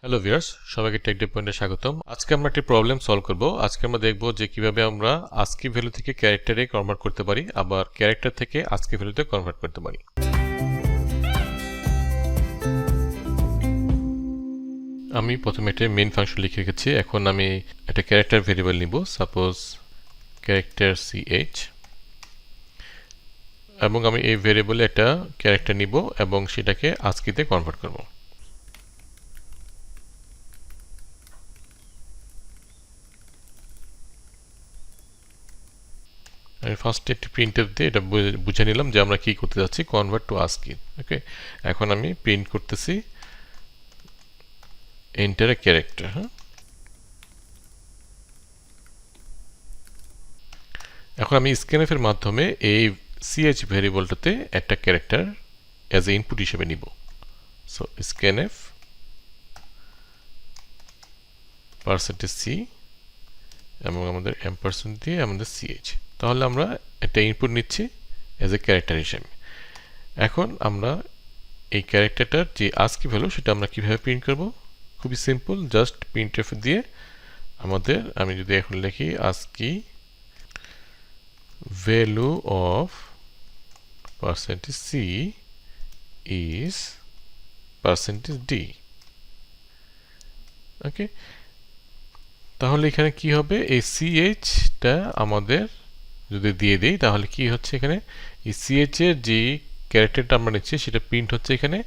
Hello viewers, সবাইকে take day পয়েন্টে স্বাগতম। আজকে আমরা একটি প্রবলেম সলভ করব। আজকে আমরা দেখব যে কিভাবে আমরা ASCII ভ্যালু থেকে ক্যারেক্টারে কনভার্ট করতে পারি, আবার ক্যারেক্টার থেকে ASCII ভ্যালুতে কনভার্ট করতে পারি। আমি প্রথমে একটা মেইন ফাংশন লিখে রেখেছি। এখন আমি একটা ক্যারেক্টার ভেরিয়েবল নিব, সাপোজ ক্যারেক্টার CH, এবং আমি এই ভেরিয়েবলে একটা ক্যারেক্টার নিব এবং সেটাকে ASCII-তে কনভার্ট করব। আমি ফার্স্টে একটি প্রিন্টএফ দিয়ে এটা বুঝে নিলাম যে আমরা কি করতে যাচ্ছি, কনভার্ট টু ASCII। ওকে, এখন আমি প্রিন্ট করতেছি এন্টার এ ক্যারেক্টার। হ্যাঁ, এখন আমি স্ক্যানএফ এর মাধ্যমে এই CH ভেরিয়েবলটাতে একটা ক্যারেক্টার অ্যাজ এ ইনপুট হিসেবে নিব। সো স্ক্যানএফ %c এবং আমাদের এম্পারসেন্ট দিয়ে আমাদের CH, তাহলে আমরা একটা ইনপুট নিচ্ছি অ্যাজ এ ক্যারেক্টার হিসেবে। এখন আমরা এই ক্যারেক্টারটার যে ASCII ভ্যালু সেটা আমরা কিভাবে প্রিন্ট করব? খুবই সিম্পল, জাস্ট প্রিন্টএফ দিয়ে আমাদের, আমি যদি এখন লিখি ASCII value of %c is %d। ওকে, তাহলে এখানে কি হবে, এই CH-টা আমাদের যদি দিয়ে দেই তাহলে কি হচ্ছে, এখানে এই CH এর যে ক্যারেক্টারটা আমরা নিচ্ছি সেটা প্রিন্ট হচ্ছে এখানে,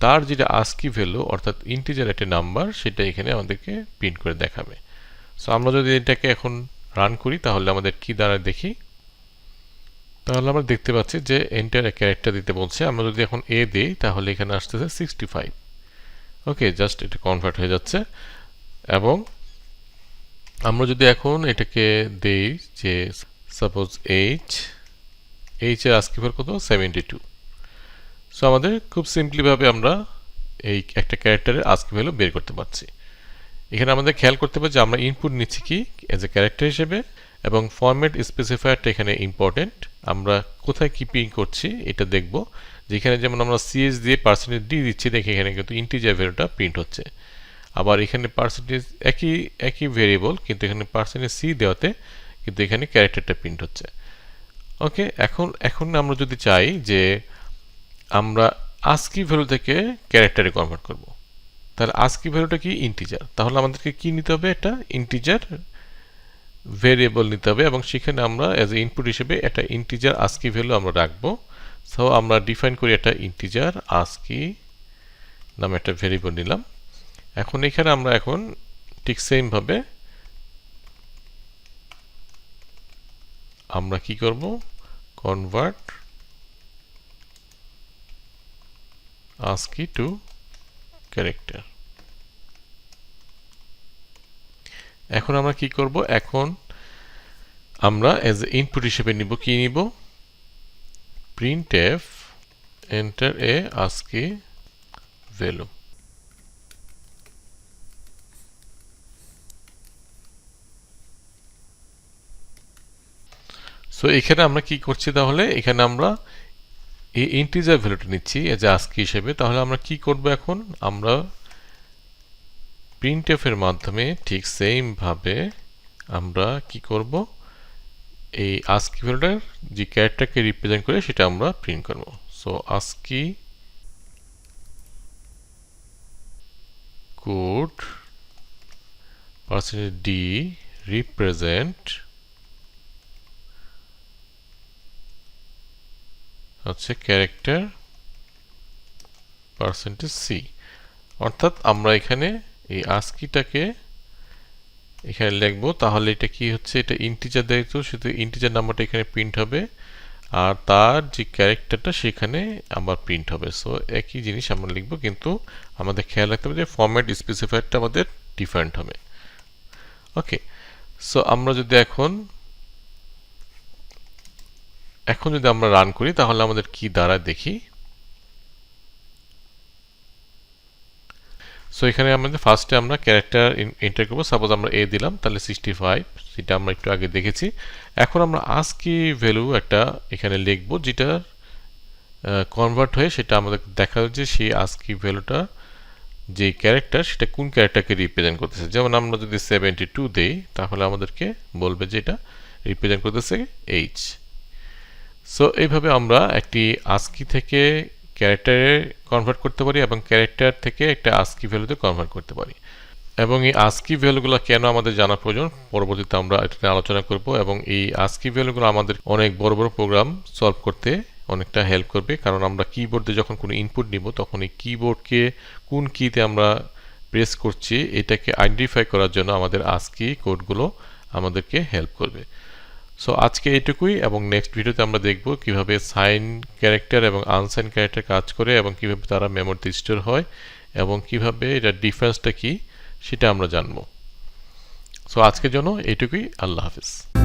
তার যেটা ASCII ভ্যালু অর্থাৎ ইন্টিজার একটা নাম্বার সেটা এখানে আমাদেরকে প্রিন্ট করে দেখাবে। সো আমরা যদি এটাকে এখন রান করি তাহলে আমাদের কি দাঁড়ায় দেখি। তাহলে আমরা দেখতে পাচ্ছি যে এন্টার এ ক্যারেক্টার দিতে বলছে। আমরা যদি এখন এ দিই তাহলে এখানে আসতেছে 65। ওকে, জাস্ট এটা কনভার্ট হয়ে যাচ্ছে। এবং আমরা যদি এখন এটাকে দেই যে সাপোজ এইচ এর ASCII ভ্যালু কত, 72। সো আমাদের খুব সিম্পলিভাবে আমরা এই একটা ক্যারেক্টারের ASCII ভ্যালু বের করতে পারছি। এখানে আমাদের খেয়াল করতে হবে যে আমরা ইনপুট নিচ্ছি কি এজ এ ক্যারেক্টার হিসেবে, এবং ফরম্যাট স্পেসিফায়ারটা এখানে ইম্পর্টেন্ট। আমরা কোথায় কি প্রিন্ট করছি এটা দেখব। যেখানে যেমন আমরা CH দিয়ে %d দিচ্ছি, দেখে এখানে কিন্তু ইন্টিজার ভ্যালুটা প্রিন্ট হচ্ছে। আবার এখানে পার্সেন্টেজ একই ভেরিয়েবল, কিন্তু এখানে %c দেওয়াতে কিন্তু এখানে ক্যারেক্টারটা প্রিন্ট হচ্ছে। ওকে, এখন আমরা যদি চাই যে আমরা ASCII ভ্যালু থেকে ক্যারেক্টারে কনভার্ট করব, তাহলে ASCII ভ্যালুটা কি, ইন্টিজার। তাহলে আমাদেরকে কি নিতে হবে, একটা ইন্টিজার ভেরিয়েবল নিতে হবে, এবং সেখানে আমরা অ্যাজ এ ইনপুট হিসেবে একটা ইন্টিজার ASCII ভ্যালু আমরা রাখবো। সো আমরা ডিফাইন করি একটা ইন্টিজার ASCII নামে একটা ভেরিয়েবল নিলাম। এখন এখানে আমরা এখন ঠিক সেম ভাবে আমরা কি করব, কনভার্ট ASCII টু ক্যারেক্টার। এখন আমরা কি করব, এখন আমরা এজ ইনপুট হিসেবে নিব, কি নিব, printf enter a ASCII value। So এখানে আমরা কি করছি, তাহলে এখানে আমরা এই ইন্টিজার ভ্যালুটা নিচ্ছি এজ ASCII হিসেবে। তাহলে আমরা কি করব, এখন আমরা printf এর মাধ্যমে ঠিক সেম ভাবে আমরা কি করব, এই ASCII ভ্যালুটার যে ক্যারেক্টারকে রিপ্রেজেন্ট করে সেটা আমরা প্রিন্ট করব। So ASCII code %d represent হচ্ছে ক্যারেক্টার %c, অর্থাৎ আমরা এখানে এই ASCII-টাকে এখানে লিখবো। তাহলে এটা কি হচ্ছে, এটা ইন্টিজার দায়িত্ব, শুধু ইন্টিজার নাম্বারটা এখানে প্রিন্ট হবে, আর তার যে ক্যারেক্টারটা সেখানে আবার প্রিন্ট হবে। সো একই জিনিস আমরা লিখবো, কিন্তু আমাদের খেয়াল রাখতে হবে যে ফরম্যাট স্পেসিফায়ারটা আমাদের ডিফারেন্ট হবে। ওকে, সো আমরা যদি এখন যদি আমরা রান করি তাহলে আমাদের কি দাঁড়ায় দেখি। সো এখানে আমাদের ফার্স্টে আমরা ক্যারেক্টার এন্টার করবো। সাপোজ আমরা এ দিলাম, তাহলে 65, সেটা আমরা একটু আগে দেখেছি। এখন আমরা ASCII ভ্যালু একটা এখানে লিখবো, যেটা কনভার্ট হয়ে সেটা আমাদের দেখা যে সেই ASCII ভ্যালুটা যে ক্যারেক্টার সেটা কোন ক্যারেক্টারকে রিপ্রেজেন্ট করতেছে। যেমন আমরা যদি 72 দেই তাহলে আমাদেরকে বলবে যে এটা রিপ্রেজেন্ট করতেছে এইচ। সো এইভাবে আমরা একটি আস্কি থেকে ক্যারেক্টারে কনভার্ট করতে পারি এবং ক্যারেক্টার থেকে একটা আস্কি ভ্যালুতে কনভার্ট করতে পারি। এবং এই আস্কি ভ্যালুগুলো কেন আমাদের জানা প্রয়োজন পরবর্তীতে আমরা এটা নিয়ে আলোচনা করব। এবং এই আস্কি ভ্যালুগুলো আমাদের অনেক বড় বড় প্রোগ্রাম সলভ করতে অনেকটা হেল্প করবে, কারণ আমরা কিবোর্ডে যখন কোনো ইনপুট নিব তখন এই কিবোর্ডকে কোন কিতে আমরা প্রেস করছি এটাকে আইডেন্টিফাই করার জন্য আমাদের আস্কি কোডগুলো আমাদেরকে হেল্প করবে। সো আজকে এইটুকুই, এবং নেক্সট ভিডিওতে আমরা দেখব কিভাবে সাইন ক্যারেক্টার এবং আনসাইন ক্যারেক্টার কাজ করে এবং কিভাবে তারা মেমোরিতে স্টোর হয় এবং কিভাবে এটার ডিফারেন্সটা কি সেটা আমরা জানবো। সো আজকের জন্য এইটুকুই। আল্লাহ হাফিজ।